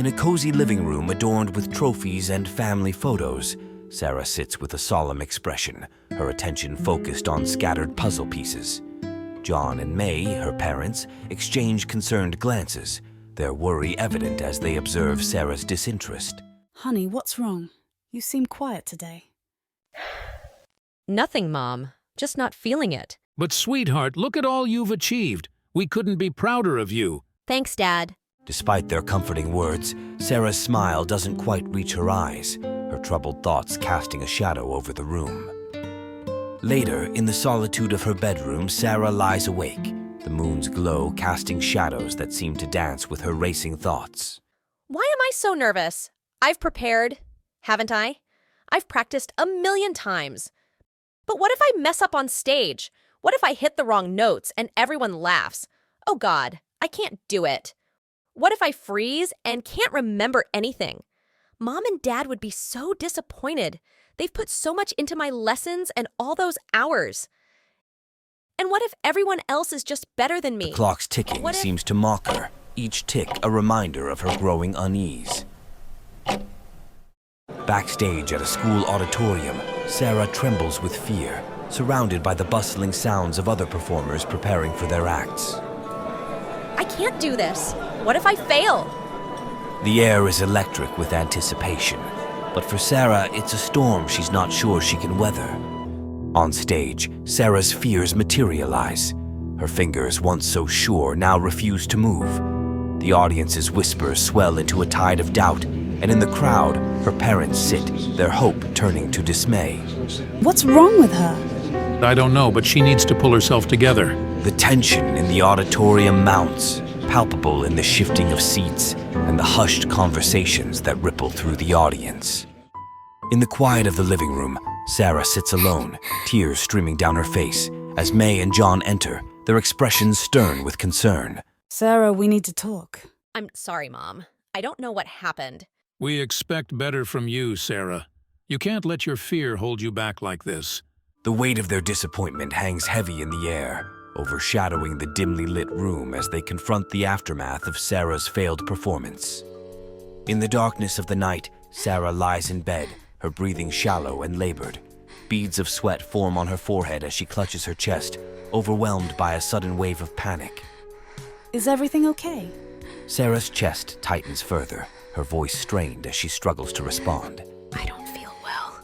In a cozy living room adorned with trophies and family photos, Sarah sits with a solemn expression, her attention focused on scattered puzzle pieces. John and May, her parents, exchange concerned glances, their worry evident as they observe Sarah's disinterest. Honey, what's wrong? You seem quiet today. Nothing, Mom. Just not feeling it. But sweetheart, look at all you've achieved. We couldn't be prouder of you. Thanks, Dad. Despite their comforting words, Sarah's smile doesn't quite reach her eyes, her troubled thoughts casting a shadow over the room. Later, in the solitude of her bedroom, Sarah lies awake, the moon's glow casting shadows that seem to dance with her racing thoughts. Why am I so nervous? I've prepared, haven't I? I've practiced 1,000,000 times. But what if I mess up on stage? What if I hit the wrong notes and everyone laughs? Oh God, I can't do it. What if I freeze and can't remember anything? Mom and Dad would be so disappointed. They've put so much into my lessons and all those hours. And what if everyone else is just better than me? The clock's ticking seems to mock her, each tick a reminder of her growing unease. Backstage at a school auditorium, Sarah trembles with fear, surrounded by the bustling sounds of other performers preparing for their acts. I can't do this. What if I fail? The air is electric with anticipation, but for Sarah, it's a storm she's not sure she can weather. On stage, Sarah's fears materialize. Her fingers, once so sure, now refuse to move. The audience's whispers swell into a tide of doubt, and in the crowd, her parents sit, their hope turning to dismay. What's wrong with her? I don't know, but she needs to pull herself together. The tension in the auditorium mounts, palpable in the shifting of seats and the hushed conversations that ripple through the audience. In the quiet of the living room, Sarah sits alone, tears streaming down her face, as May and John enter, their expressions stern with concern. Sarah, we need to talk. I'm sorry, Mom. I don't know what happened. We expect better from you, Sarah. You can't let your fear hold you back like this. The weight of their disappointment hangs heavy in the air, overshadowing the dimly lit room as they confront the aftermath of Sarah's failed performance. In the darkness of the night, Sarah lies in bed, her breathing shallow and labored. Beads of sweat form on her forehead as she clutches her chest, overwhelmed by a sudden wave of panic. Is everything okay? Sarah's chest tightens further, her voice strained as she struggles to respond. I don't feel well.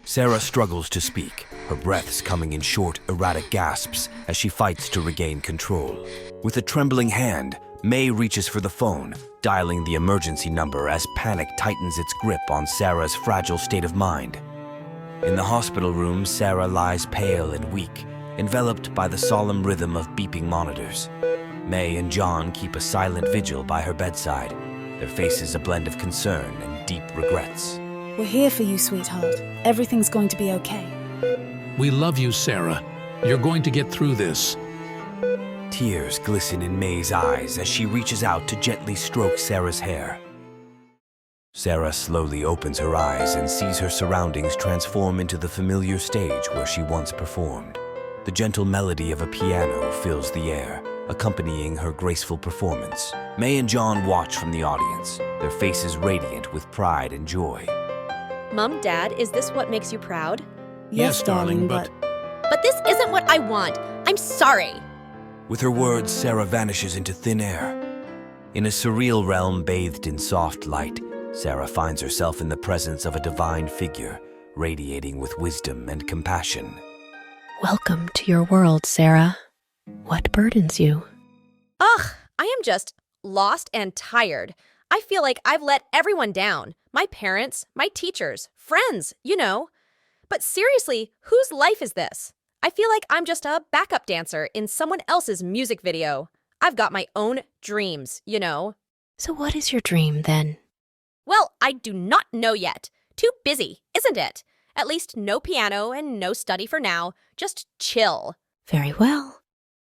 Sarah struggles to speak, her breaths coming in short, erratic gasps as she fights to regain control. With a trembling hand, May reaches for the phone, dialing the emergency number as panic tightens its grip on Sarah's fragile state of mind. In the hospital room, Sarah lies pale and weak, enveloped by the solemn rhythm of beeping monitors. May and John keep a silent vigil by her bedside, their faces a blend of concern and deep regrets. We're here for you, sweetheart. Everything's going to be okay. We love you, Sarah. You're going to get through this. Tears glisten in May's eyes as she reaches out to gently stroke Sarah's hair. Sarah slowly opens her eyes and sees her surroundings transform into the familiar stage where she once performed. The gentle melody of a piano fills the air, accompanying her graceful performance. May and John watch from the audience, their faces radiant with pride and joy. Mom, Dad, is this what makes you proud? Yes, darling, but... But this isn't what I want. I'm sorry. With her words, Sarah vanishes into thin air. In a surreal realm bathed in soft light, Sarah finds herself in the presence of a divine figure, radiating with wisdom and compassion. Welcome to your world, Sarah. What burdens you? Ugh, I am just lost and tired. I feel like I've let everyone down. My parents, my teachers, friends, you know. But seriously, whose life is this? I feel like I'm just a backup dancer in someone else's music video. I've got my own dreams, you know. So what is your dream, then? Well, I do not know yet. Too busy, isn't it? At least no piano and no study for now. Just chill. Very well.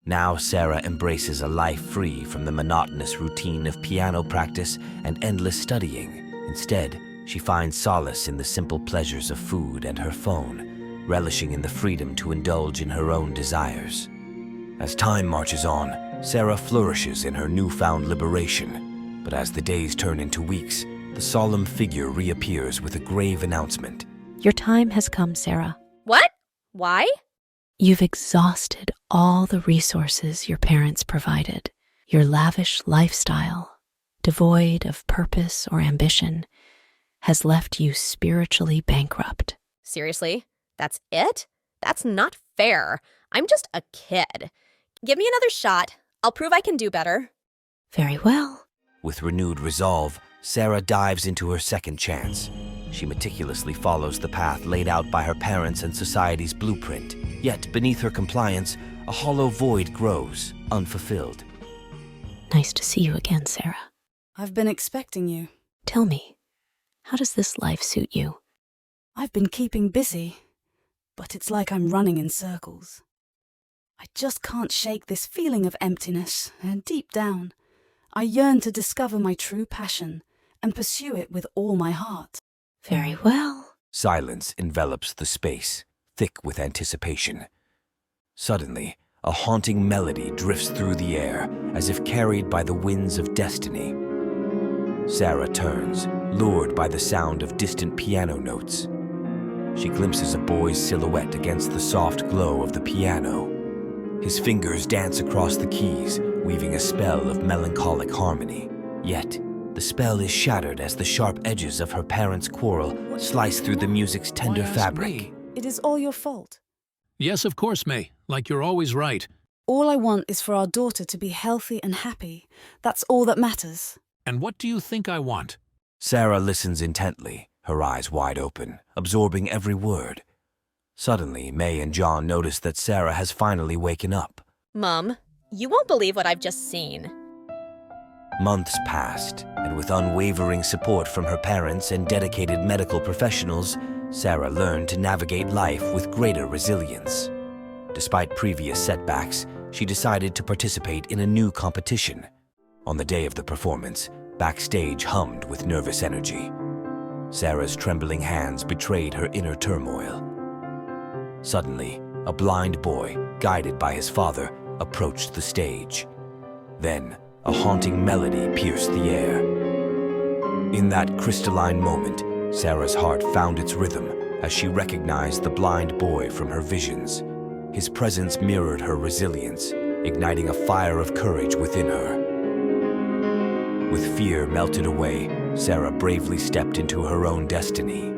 Now Sarah embraces a life free from the monotonous routine of piano practice and endless studying. Instead, she finds solace in the simple pleasures of food and her phone, relishing in the freedom to indulge in her own desires. As time marches on, Sarah flourishes in her newfound liberation. But as the days turn into weeks, the solemn figure reappears with a grave announcement. Your time has come, Sarah. What? Why? You've exhausted all the resources your parents provided. Your lavish lifestyle, devoid of purpose or ambition, has left you spiritually bankrupt. Seriously? That's it? That's not fair. I'm just a kid. Give me another shot. I'll prove I can do better. Very well. With renewed resolve, Sarah dives into her second chance. She meticulously follows the path laid out by her parents and society's blueprint. Yet, beneath her compliance, a hollow void grows, unfulfilled. Nice to see you again, Sarah. I've been expecting you. Tell me, how does this life suit you? I've been keeping busy, but it's like I'm running in circles. I just can't shake this feeling of emptiness, and deep down, I yearn to discover my true passion and pursue it with all my heart. Very well. Silence envelops the space, thick with anticipation. Suddenly, a haunting melody drifts through the air, as if carried by the winds of destiny. Sarah turns, lured by the sound of distant piano notes. She glimpses a boy's silhouette against the soft glow of the piano. His fingers dance across the keys, weaving a spell of melancholic harmony. Yet, the spell is shattered as the sharp edges of her parents' quarrel slice through the music's tender Why ask fabric. me? It is all your fault. Yes, of course, May. Like you're always right. All I want is for our daughter to be healthy and happy. That's all that matters. And what do you think I want? Sarah listens intently, her eyes wide open, absorbing every word. Suddenly, May and John notice that Sarah has finally waken up. Mom, you won't believe what I've just seen. Months passed, and with unwavering support from her parents and dedicated medical professionals, Sarah learned to navigate life with greater resilience. Despite previous setbacks, she decided to participate in a new competition. On the day of the performance, backstage hummed with nervous energy. Sarah's trembling hands betrayed her inner turmoil. Suddenly, a blind boy, guided by his father, approached the stage. Then, a haunting melody pierced the air. In that crystalline moment, Sarah's heart found its rhythm as she recognized the blind boy from her visions. His presence mirrored her resilience, igniting a fire of courage within her. With fear melted away, Sarah bravely stepped into her own destiny.